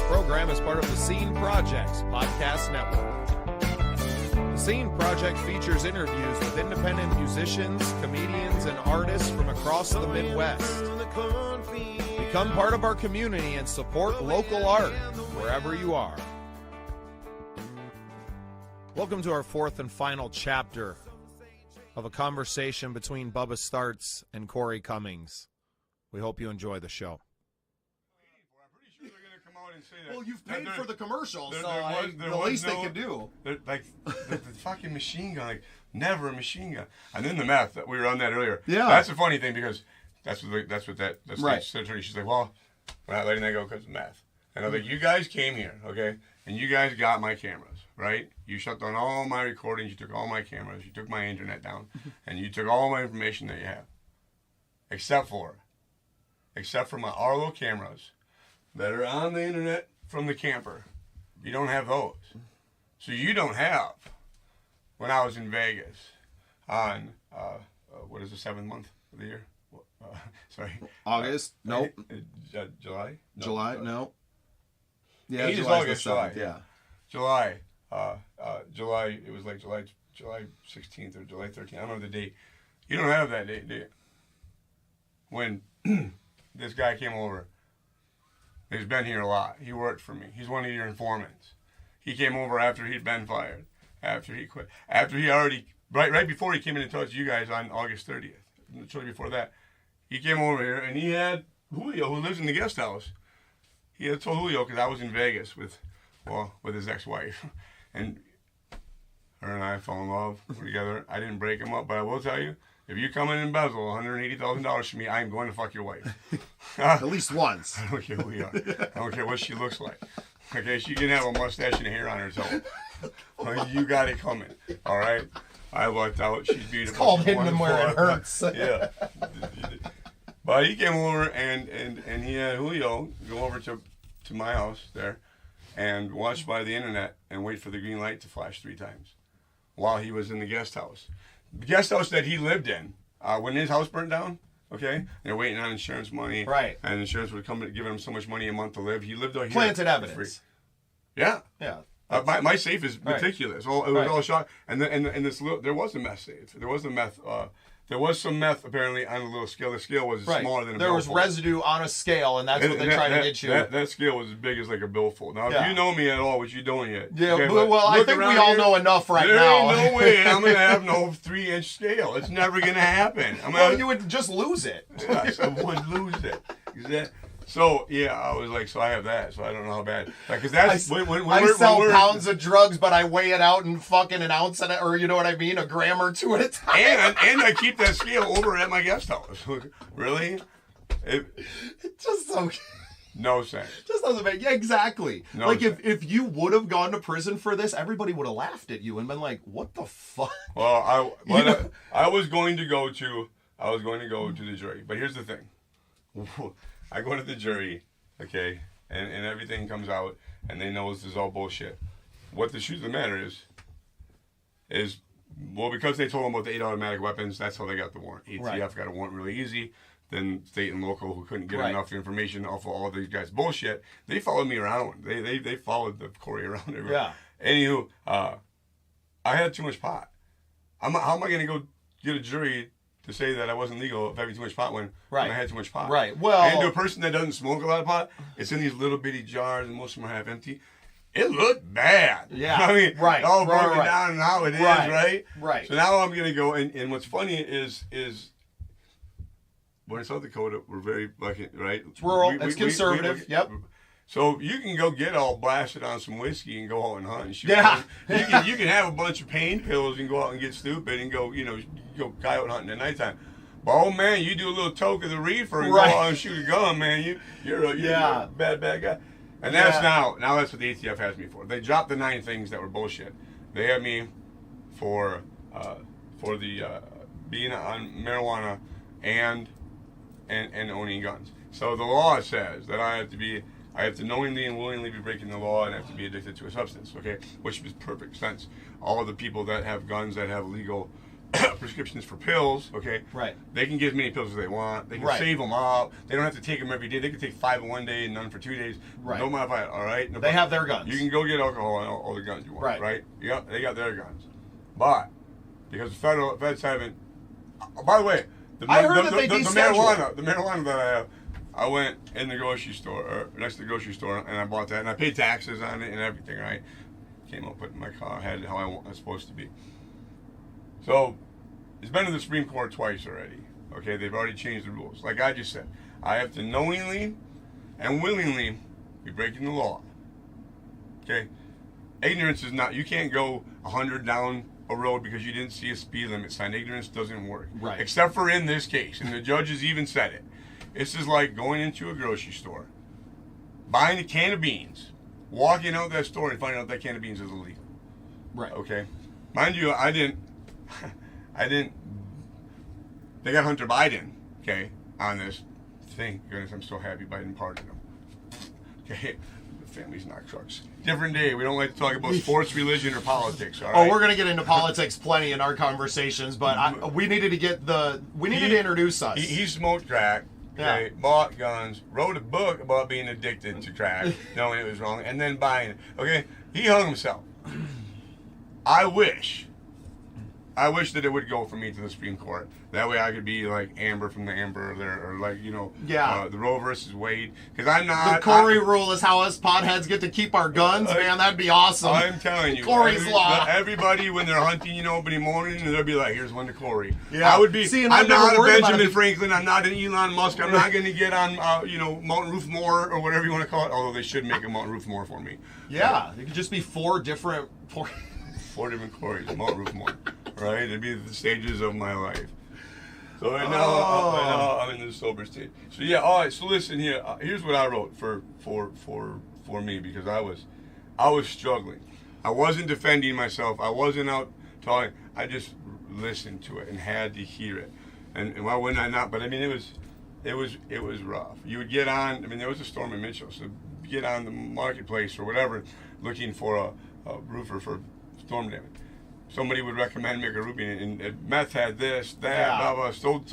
program is part of the Scene Project's podcast network. The Scene Project features interviews with independent musicians, comedians, and artists from across the Midwest. Become part of our community and support local art wherever you are. Welcome to our fourth and final chapter of a conversation between Bubba Starts and Cory Cumings. We hope you enjoy the show. I'm pretty sure they're going to come out and say that. Well, you've paid for the commercial, so the least they could do. Like, the fucking machine gun, like, never a machine gun. And then the meth, we were on that earlier. Yeah. That's a funny thing because that's what that right. state attorney, she's like, well, we're not letting that go because of meth. And I was like, you guys came here, okay, and you guys got my cameras, right? You shut down all my recordings, you took all my cameras, you took my internet down, and you took all my information that you have. Except for my Arlo cameras that are on the internet from the camper. You don't have those. So you don't have, when I was in Vegas on, what is the 7th month of the year? Sorry. August? Nope. July? No, July? No. Yeah, 8 is July's August, the 7th, yeah. July. July, it was like July 16th or July 13th. I don't know the date. You don't have that date, do you? When this guy came over, he's been here a lot. He worked for me. He's one of your informants. He came over after he'd been fired, after he quit, after he already, right before he came in and talked to you guys on August 30th, shortly before that. He came over here and he had Julio, who lives in the guest house. He had told Julio, because I was in Vegas with his ex-wife, and her and I fell in love. We're together. I didn't break him up, but I will tell you, if you come in and embezzle $180,000 from me, I am going to fuck your wife. At least once. I don't care who you are. I don't care what she looks like. Okay, she can have a mustache and a hair on her toe. You got it coming. All right? I lucked out. She's beautiful. It's called hitting them where it hurts. Yeah. But he came over and he had Julio go over to my house there and watch by the internet and wait for the green light to flash 3 times while he was in the guest house. The guest house that he lived in, when his house burnt down, okay, they're waiting on insurance money. Right. And insurance would come giving him so much money a month to live. He lived out here. Planted evidence. Yeah. Yeah. My safe is meticulous. It was all shot. And this little, there was a meth safe. There was a meth. There was some meth apparently on a little scale. The scale was smaller than a There was billfold. Residue on a scale, and that's what they tried to get you. That scale was as big as like a billfold. Now, if you know me at all, which you don't yet. Yeah, okay, well, I think we all know enough right now. There ain't no way I'm going to have no 3-inch scale. It's never going to happen. You would just lose it. Yes, I would lose it. Exactly. So, yeah, I was like, so I have that, so I don't know how bad. Because that's I sell pounds of drugs, but I weigh it out in fucking an ounce, or you know what I mean, a gram or 2 at a time. And I keep that scale over at my guest house. Really? It just so... No sense. Just doesn't make... Yeah, exactly. No like, sense. if you would have gone to prison for this, everybody would have laughed at you and been like, what the fuck? Well, I was going to go to the jury. But here's the thing. I go to the jury, okay, and everything comes out, and they know this is all bullshit. What the truth of the matter is, well, because they told them about the 8 automatic weapons, that's how they got the warrant. ATF got a warrant really easy. Then state and local, who couldn't get enough information off of all these guys' bullshit, they followed me around. They followed the Cory around everywhere. Yeah. Anywho, I had too much pot. How am I going to go get a jury to say that I wasn't legal of having too much pot when I had too much pot? Right. Well, and to a person that doesn't smoke a lot of pot, it's in these little bitty jars, and most of them are half empty. It looked bad. Yeah. I mean, all broken down and how it is, right? Right. So now I'm going to go, and what's funny is we're in South Dakota, we're very lucky, right? It's rural, it's conservative, yep. So you can go get all blasted on some whiskey and go out and hunt and shoot. Yeah. You can have a bunch of pain pills and go out and get stupid and go, go coyote hunting at nighttime. But oh man, you do a little toke of the reefer and go out and shoot a gun, man. You're a bad guy. And that's now that's what the ATF has me for. They dropped the 9 things that were bullshit. They have me for the being on marijuana and owning guns. So the law says that I have to knowingly and willingly be breaking the law and have to be addicted to a substance, okay? Which makes perfect sense. All of the people that have guns that have legal prescriptions for pills, okay? Right. They can get as many pills as they want. They can Right. save them up. They don't have to take them every day. They can take 5 in one day and none for 2 days. Right. Don't modify it, all right? No, They have their guns. You can go get alcohol and all the guns you want, Right. right? Yeah, they got their guns. But, because the feds haven't... by the way, I heard that they descheduled. the marijuana that I have, I went in the grocery store, or next to the grocery store, and I bought that, and I paid taxes on it and everything, right? Came up, put it in my car, had it how I was supposed to be. So, it's been to the Supreme Court twice already. Okay, they've already changed the rules. Like I just said, I have to knowingly and willingly be breaking the law. Okay? Ignorance is not, you can't go 100 down a road because you didn't see a speed limit sign. Ignorance doesn't work. Right. Except for in this case, and the judges even said it. This is like going into a grocery store, buying a can of beans, walking out that store and finding out that can of beans is illegal. Right. Okay? Mind you, I didn't, they got Hunter Biden, okay, on this. Thank goodness, I'm so happy Biden pardoned him. Okay? The family's not crooks. Different day. We don't like to talk about sports, religion, or politics, all right? Oh, we're going to get into politics plenty in our conversations, but we needed to introduce us. He smoked crack, okay, bought guns, wrote a book about being addicted to crack, knowing it was wrong, and then buying it. Okay? He hung himself. I wish that it would go for me to the Supreme Court. That way I could be like Amber from the Amber there, or like, the Roe versus Wade. Because I'm not... The Cory rule is how us potheads get to keep our guns, man. That'd be awesome. I'm telling you. Cory's law. Everybody, when they're hunting, opening morning, they'll be like, here's one to Cory. Yeah. I would be... See, I'm not a Benjamin it. Franklin. I'm not an Elon Musk. I'm not going to get on, Mountain Rushmore or whatever you want to call it. Although they should make a Mountain Rushmore for me. Yeah. It could just be four different Corys, Mount Rushmore. Right? It'd be the stages of my life. So right now, I'm in the sober state. So yeah, all right. So listen here. Here's what I wrote for me, because I was struggling. I wasn't defending myself. I wasn't out talking. I just listened to it and had to hear it. And why wouldn't I not? But I mean, it was rough. You would get on. I mean, there was a storm in Mitchell, so you get on the marketplace or whatever, looking for a roofer for storm damage. Somebody would recommend make a roofing, and meth had this, that, blah, blah. So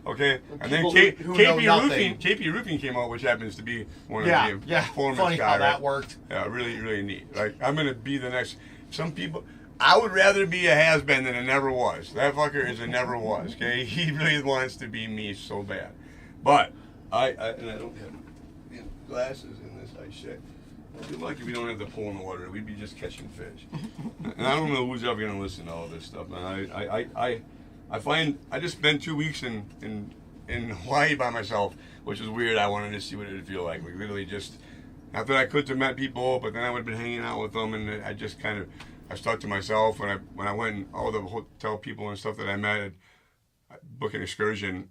okay. And then KP Roofing came out, which happens to be one of the foreman's Funny guy, how that right? worked. Yeah, really, really neat. Like, I'm going to be the next... Some people... I would rather be a has-been than a never was. That fucker is a never was, okay? He really wants to be me so bad. But, I don't have glasses in this ice shit. It'd be lucky if we don't have the pool in the water. We'd be just catching fish. And I don't know who's ever going to listen to all this stuff. And I find I just spent 2 weeks in Hawaii by myself, which was weird. I wanted to see what it would feel like. Like literally just, not that I couldn't have met people, but then I would have been hanging out with them, and I just kind of, I stuck to myself. When I went, and all the hotel people and stuff that I met, I'd book an excursion.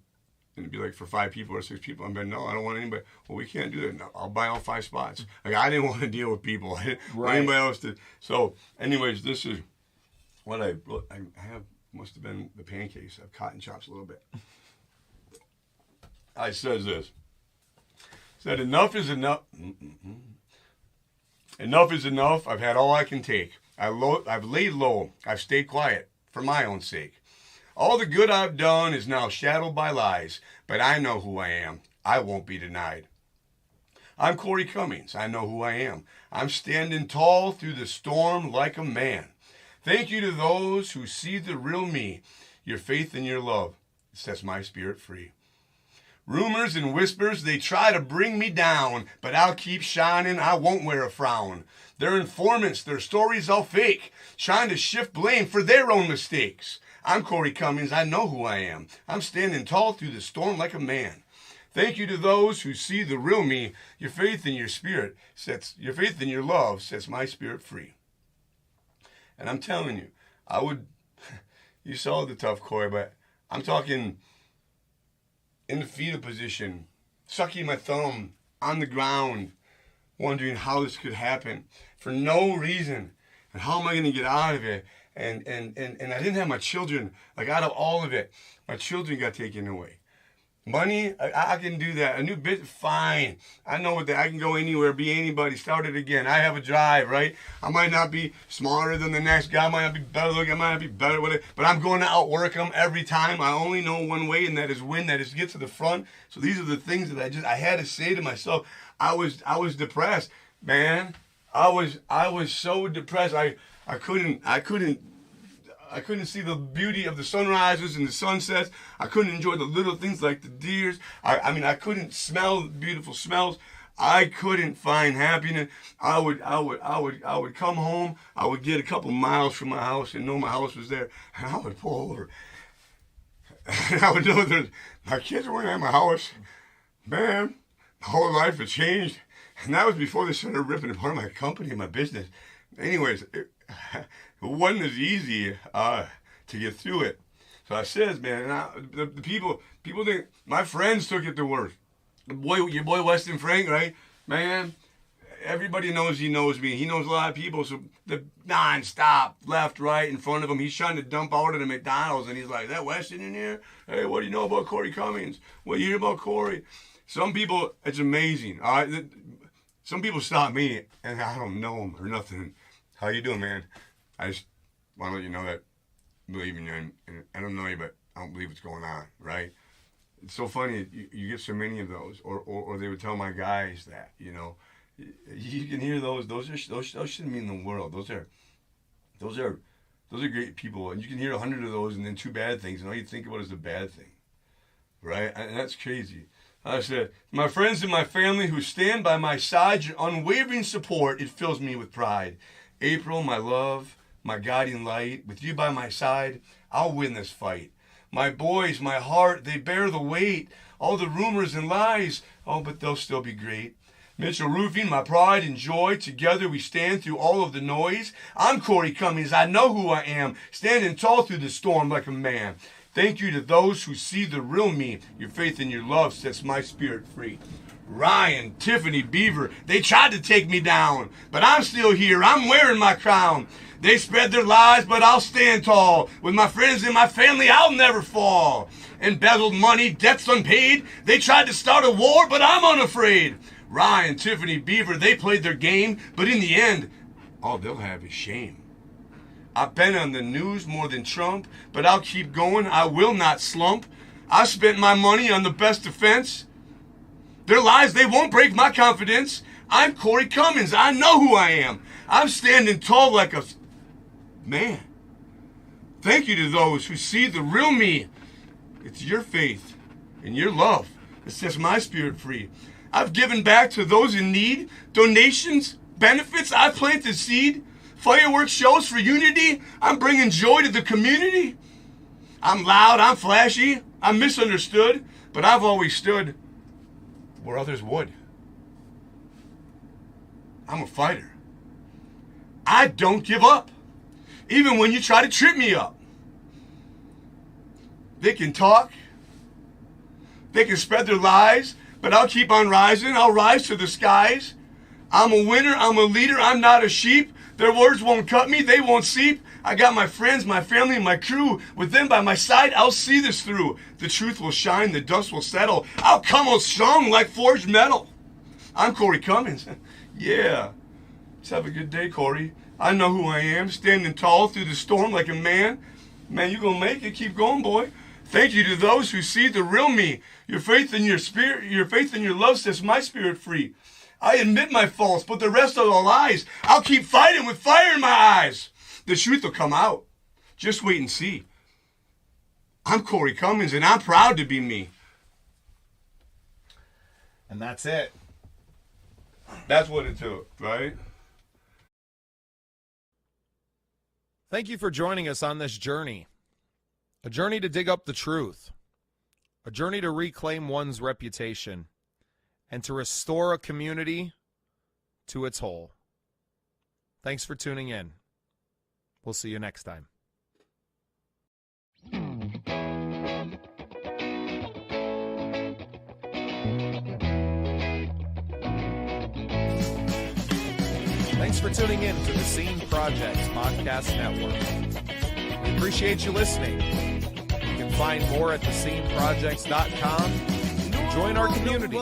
And it'd be like for 5 people or 6 people. I'm like, no, I don't want anybody. Well, we can't do that. No, I'll buy all 5 spots. Like, I didn't want to deal with people. I didn't want anybody else to. So, anyways, this is what I have. Must have been the pancakes. I've cotton chops a little bit. I says this. Said, enough is enough. Enough is enough. I've had all I can take. I've laid low. I've stayed quiet for my own sake. All the good I've done is now shadowed by lies, but I know who I am. I won't be denied. I'm Cory Cumings. I know who I am. I'm standing tall through the storm like a man. Thank you to those who see the real me. Your faith and your love sets my spirit free. Rumors and whispers, they try to bring me down, but I'll keep shining. I won't wear a frown. They're informants. Their stories all fake, trying to shift blame for their own mistakes. I'm Cory Cumings. I know who I am. I'm standing tall through the storm like a man. Thank you to those who see the real me. Your faith and your love sets my spirit free. And I'm telling you, you saw the tough Cory, but I'm talking in the fetal position, sucking my thumb on the ground, wondering how this could happen for no reason. And how am I going to get out of it? And I didn't have my children. Like, out of all of it, my children got taken away. Money, I can do that. A new business, fine. I know that I can go anywhere, be anybody, start it again. I have a drive, right? I might not be smarter than the next guy. I might not be better looking. I might not be better with it. But I'm going to outwork them every time. I only know one way, and that is win. That is get to the front. So these are the things that I had to say to myself. I was depressed, man. I was so depressed. I couldn't see the beauty of the sunrises and the sunsets. I couldn't enjoy the little things like the deers. I couldn't smell beautiful smells. I couldn't find happiness. I would come home. I would get a couple miles from my house and know my house was there, and I would pull over. And I would know that my kids weren't at my house. Man, my whole life had changed. And that was before they started ripping apart my company and my business. Anyways, it wasn't as easy to get through it. So I says, man, the people think, my friends took it the worst. Your boy Weston Frank, right? Man, everybody knows he knows me. He knows a lot of people. So the non-stop, left, right, in front of him. He's trying to dump out at a McDonald's, and he's like, that Weston in here? Hey, what do you know about Cory Cumings? What do you hear about Cory? Some people, it's amazing. All right? Some people stop me, and I don't know them or nothing. How you doing, man? I just want to let you know that I believe in you, and I don't know you, but I don't believe what's going on, right? It's so funny, you get so many of those, or they would tell my guys that, you know. You can hear those shouldn't mean the world. Those are great people, and you can hear 100 of those and then 2 bad things, and all you think about is the bad thing, right? And that's crazy. I said, my friends and my family who stand by my side, your unwavering support, it fills me with pride. April, my love, my guiding light, with you by my side, I'll win this fight. My boys, my heart, they bear the weight. All the rumors and lies, oh, but they'll still be great. Mitchell Roofing, my pride and joy, together we stand through all of the noise. I'm Cory Cumings, I know who I am, standing tall through the storm like a man. Thank you to those who see the real me. Your faith and your love sets my spirit free. Ryan, Tiffany, Beaver, they tried to take me down, but I'm still here, I'm wearing my crown. They spread their lies, but I'll stand tall. With my friends and my family, I'll never fall. Embezzled money, debts unpaid, they tried to start a war, but I'm unafraid. Ryan, Tiffany, Beaver, they played their game, but in the end, all they'll have is shame. I've been on the news more than Trump, but I'll keep going, I will not slump. I spent my money on the best defense. Their lies, they won't break my confidence. I'm Cory Cumings, I know who I am. I'm standing tall like a man. Thank you to those who see the real me. It's your faith and your love that sets my spirit free. I've given back to those in need, donations, benefits, I've planted seed. Fireworks shows for unity, I'm bringing joy to the community. I'm loud, I'm flashy, I'm misunderstood, but I've always stood where others would. I'm a fighter. I don't give up, even when you try to trip me up. They can talk, they can spread their lies, but I'll keep on rising, I'll rise to the skies. I'm a winner, I'm a leader, I'm not a sheep. Their words won't cut me, they won't seep. I got my friends, my family, and my crew. With them by my side, I'll see this through. The truth will shine, the dust will settle. I'll come out strong like forged metal. I'm Cory Cumings. Yeah. Let's have a good day, Cory. I know who I am, standing tall through the storm like a man. Man, you gonna make it. Keep going, boy. Thank you to those who see the real me. Your faith and your spirit, your faith and your love sets my spirit free. I admit my faults, but the rest are all lies. I'll keep fighting with fire in my eyes. The truth will come out. Just wait and see. I'm Cory Cumings, and I'm proud to be me. And that's it. That's what it took, right? Thank you for joining us on this journey. A journey to dig up the truth. A journey to reclaim one's reputation. And to restore a community to its whole. Thanks for tuning in. We'll see you next time. Thanks for tuning in to the Scene Projects Podcast Network. We appreciate you listening. You can find more at thesceneprojects.com Join our community